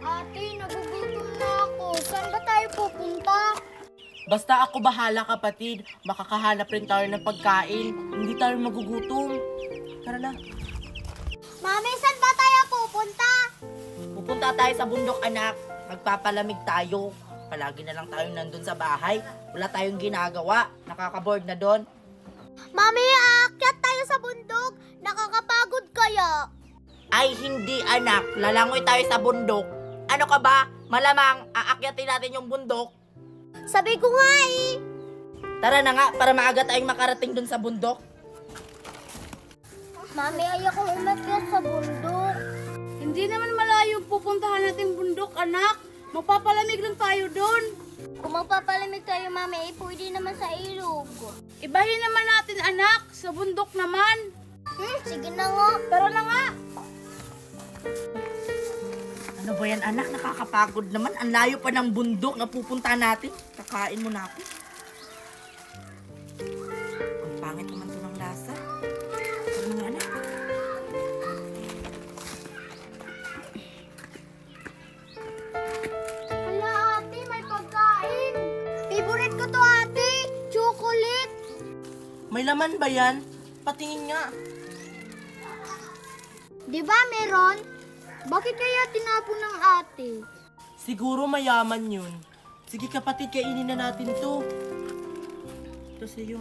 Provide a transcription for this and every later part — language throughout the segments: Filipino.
Ate, nagugutom na ako. Saan ba tayo pupunta? Basta ako bahala, kapatid. Makakahanap rin tayo ng pagkain. Hindi tayo magugutom. Tara na. Mami, saan ba tayo pupunta? Pupunta tayo sa bundok, anak. Magpapalamig tayo. Palagi na lang tayo nandun sa bahay. Wala tayong ginagawa. Nakaka-board na doon. Mami, aakyat tayo sa bundok. Nakakapagod kaya? Ay, hindi, anak. Lalangoy tayo sa bundok. Ano ka ba? Malamang aakyatin natin yung bundok. Sabi ko nga eh. Tara na nga, para maaga tayong makarating dun sa bundok. Mami, ayokong umakyat sa bundok. Hindi naman malayo pupuntahan natin bundok, anak. Mapapalamig lang tayo doon. Kung magpapalamig tayo, Mami, pwede naman sa ilog. Ibahin naman natin, anak. Sa bundok naman. Sige na nga. Tara na nga. Ano ba yan, anak? Nakakapagod naman. Ang layo pa ng bundok na pupunta natin. Kakain mo na ako. Ang pangit naman ito ng lasa. Ano nga, anak? Hala, ate, may pagkain. Favorite ko to, ate. Chocolate. May laman ba yan? Patingin nga. Di ba meron? Bakit kaya tinapon ng ate? Siguro mayaman yun. Sige kapatid, kainin na natin to. Ito sa'yo.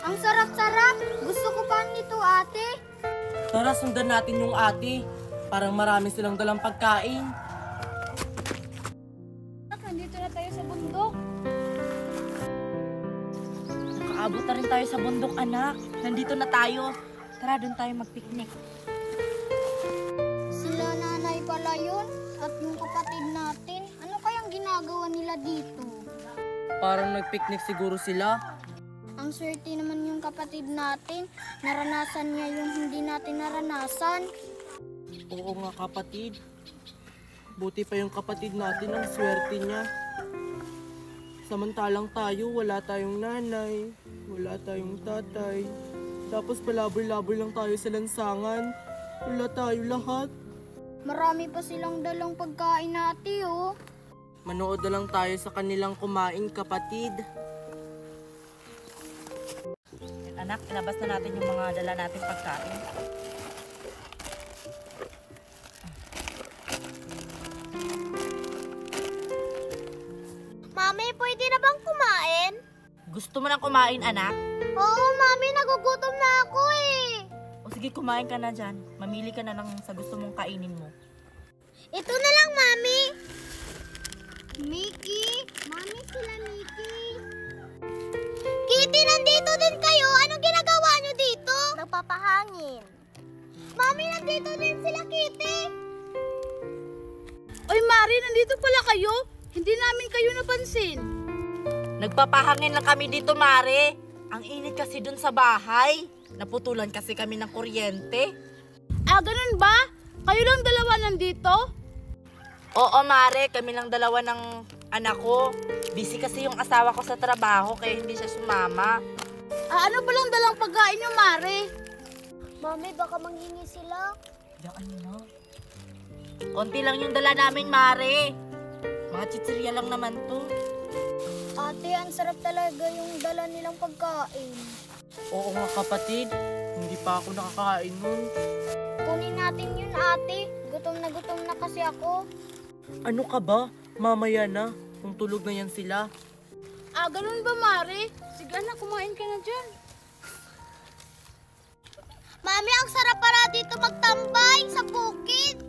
Ang sarap-sarap. Gusto ko pa nito, ate. Tara, sundan natin yung ate. Parang marami silang dalang pagkain. Nandito na tayo sa bundok. Nakaabot na rin tayo sa bundok, anak. Nandito na tayo. Tara, doon tayo mag-picnic. Sila nanay pala yun at yung kapatid natin. Ano kayang ginagawa nila dito? Parang nag-picnic siguro sila. Ang swerte naman yung kapatid natin. Naranasan niya yung hindi natin naranasan. Oo nga, kapatid. Buti pa yung kapatid natin, ang swerte niya. Samantalang tayo, wala tayong nanay, wala tayong tatay. Tapos palaboy-laboy lang tayo sa lansangan. Wala tayo lahat. Marami pa silang dalang pagkain natin, oh. Manood na lang tayo sa kanilang kumain, kapatid. Anak, ilabas na natin yung mga dala nating pagkain. Mami, pwede na bang kumain? Gusto mo nang kumain, anak? Oo, Mami, nagugutom na ako eh. O sige, kumain ka na dyan. Mamili ka na lang sa gusto mong kainin mo. Ito na lang, Mami. Mickey, Mami, sila Mickey. Kitty, nandito din kayo. Anong ginagawa nyo dito? Nagpapahangin. Mami, nandito din sila, Kitty. Oy, Mari, nandito pala kayo. Hindi namin kayo napansin. Nagpapahangin lang kami dito, Mare. Ang init kasi dun sa bahay. Naputulan kasi kami ng kuryente. Ah, ganun ba? Kayo lang dalawa nandito? Oo, Mare. Kami lang dalawa ng anak ko. Busy kasi yung asawa ko sa trabaho kaya hindi siya sumama. Ah, ano palang dalang pagkain nyo, Mari? Mami, baka manghingi sila. Diyan na. Konti lang yung dala namin, Mare. Mga chichirya lang naman to. Ate, ang sarap talaga yung dala nilang pagkain. Oo nga, kapatid. Hindi pa ako nakakain nun. Kunin natin yun, ate. Gutom na kasi ako. Ano ka ba? Mamaya na. Kung tulog na yan sila. Ah, ganun ba, Mari? Sige na, kumain ka na dyan. Mami, ang sarap para dito magtambay sa bukid.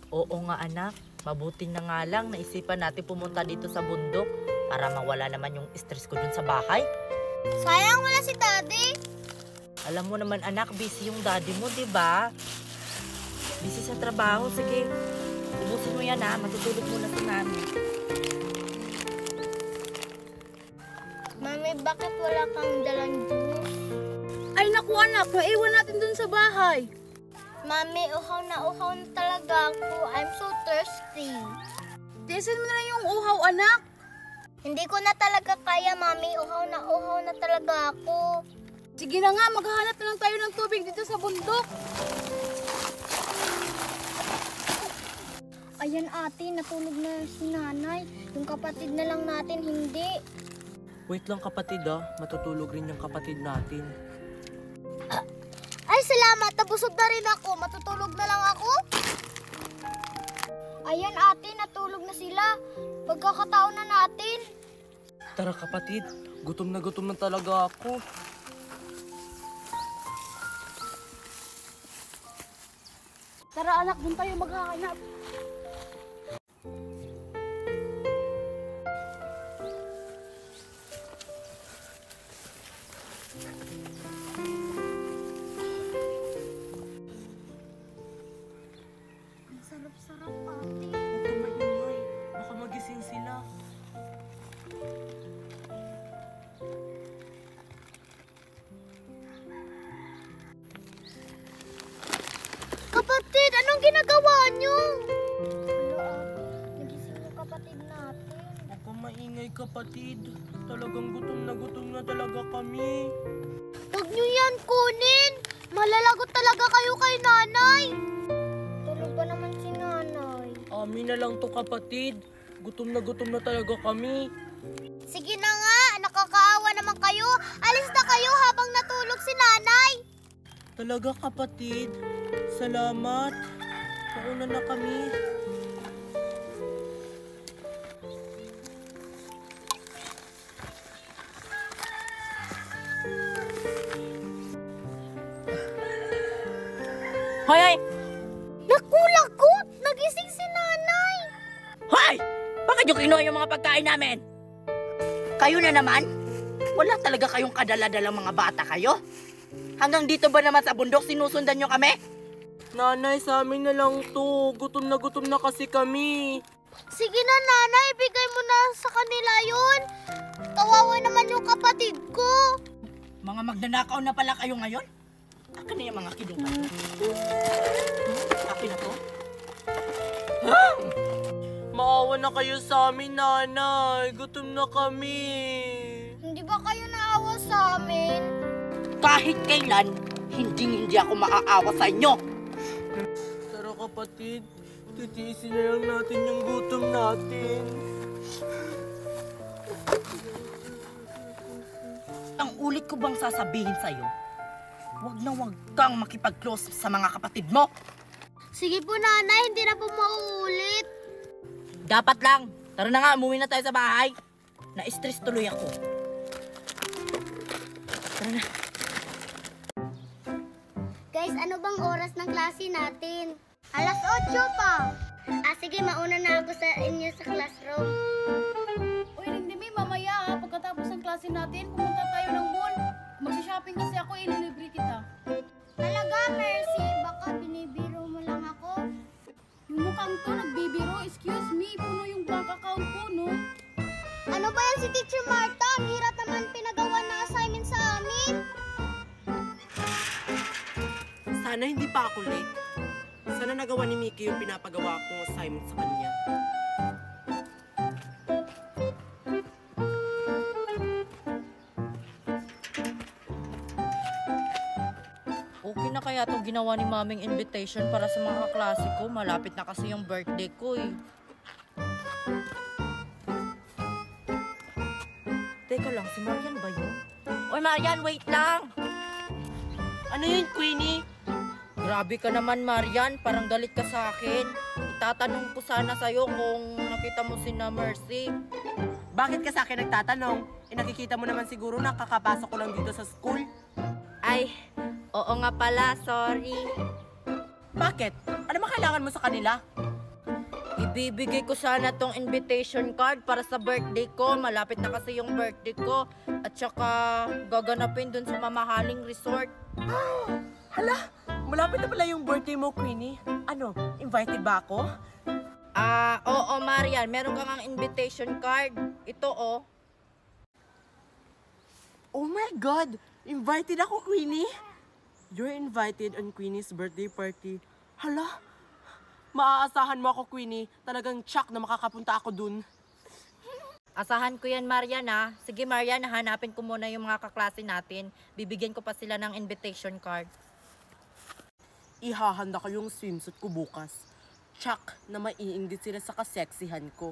Oo nga, anak. Mabuti na nga lang naisipan natin pumunta dito sa bundok para mawala naman yung stress ko dun sa bahay. Sayang wala si Daddy. Alam mo naman, anak, busy yung daddy mo, di ba? Busy sa trabaho. Sige, ubusin mo yan, ha. Matutulog muna si mami. Mami, bakit wala kang dalang juice? Ay, naku anak, maiwan natin dun sa bahay. Mami, uhaw na talaga ako. I'm so thirsty. Tiisin mo na lang yung uhaw, anak. Hindi ko na talaga kaya, Mami. Uhaw na talaga ako. Sige na nga, maghahanap na lang tayo ng tubig dito sa bundok. Ayan ate, natulog na si nanay. Yung kapatid na lang natin, hindi. Wait lang kapatid matutulog rin yung kapatid natin. Ay, salamat. Nabusog na rin ako. Matutulog na lang ako. Ayan ate, natulog na sila. Pagkakataon na natin. Tara kapatid, gutom na talaga ako. Tara anak, dun tayo maghahanap. Ang sarap-sarap ate. Huwag ka maingay, baka magising sila. Kapatid, anong ginagawa niyo? Ano ate, nagising yung kapatid natin. Huwag ka maingay kapatid, talagang gutom na talaga kami. Huwag niyo yan kunin. Malalagot talaga kayo kay nanay. Tulog pa naman si nanay. Amin na lang to kapatid, gutom na talaga kami. Sige na nga, nakakaawa naman kayo. Alis na kayo habang natulog si nanay. Talaga kapatid, salamat. Nauna na kami. Hoy! Nakulagot! Nagising si nanay. Hoy! Bakit yung kinuha yung mga pagkain namin? Kayo na naman? Wala talaga kayong kadala-dalang mga bata kayo? Hanggang dito ba naman sa bundok sinusundan nyo kami? Nanay, sa amin na lang to. Gutom na kasi kami. Sige na nanay, bigay mo na sa kanila yun. Kawawa naman yung kapatid ko. Mga magnanakaw na pala kayo ngayon? Akin na yung mga kinuha. Akin na to? Maawa na kayo sa amin, nanay. Gutom na kami. Hindi ba kayo naawa sa amin? Kahit kailan, hindi ako maaawa sa inyo. Tara kapatid, titiisin na lang natin yung gutom natin. Ang ulit ko bang sasabihin sa'yo? Huwag kang makipag-close sa mga kapatid mo. Sige po nanay, hindi na po mauulit. Dapat lang. Tara na nga, umuwi na tayo sa bahay. Na-stress tuloy ako. Tara na. Guys, ano bang oras ng klase natin? 8:00 pa. Sige, mauna na ako sa inyo sa classroom. Uy, Rindimi, mamaya pagkatapos ng klase natin, pumunta tayo ng mall. Mag-shopping kasi ako, ililibre kita. Talaga, Mercy? Baka binibiro mo lang ako. Yung mukhang to, nagbibiro, excuse me, puno yung bank account ko, no? Ano ba yan si Teacher Marta? Ang hirap naman pinagawa na assignment sa amin. Sana hindi pa ako late. Sana nagawa ni Mickey yung pinapagawa kong assignment sa kanya. Okay na kaya itong ginawa ni Maming invitation para sa mga kaklase ko? Malapit na kasi yung birthday ko eh. Teka lang, si Marian ba yun? Oy Marian, wait lang! Ano yun, Queenie? Grabe ka naman Marian, parang galit ka sa akin. Itatanong ko sana sa'yo kung nakita mo si na Mercy. Bakit ka sa akin nagtatanong? Nakikita mo naman siguro na kakapasok ko lang dito sa school. Ay, oo nga pala, sorry. Bakit? Ano ba kailangan mo sa kanila? Ibibigay ko sana tong invitation card para sa birthday ko. Malapit na kasi yung birthday ko. At saka gaganapin dun sa mamahaling resort. Hala, malapit na pala yung birthday mo, Queenie. Ano, invited ba ako? Oo Marian, meron kang invitation card. Ito oh. Oh my God! Invited ako, Queenie! You're invited on Queenie's birthday party. Hala, maaasahan mo ako, Queenie. Talagang tsak na makakapunta ako dun. Asahan ko yan Marian ha. Sige Marian, hanapin ko muna yung mga kaklase natin. Bibigyan ko pa sila ng invitation card. Ihahanda ko yung swimsuit ko bukas. Tsak na maiinggit sila sa kaseksihan ko.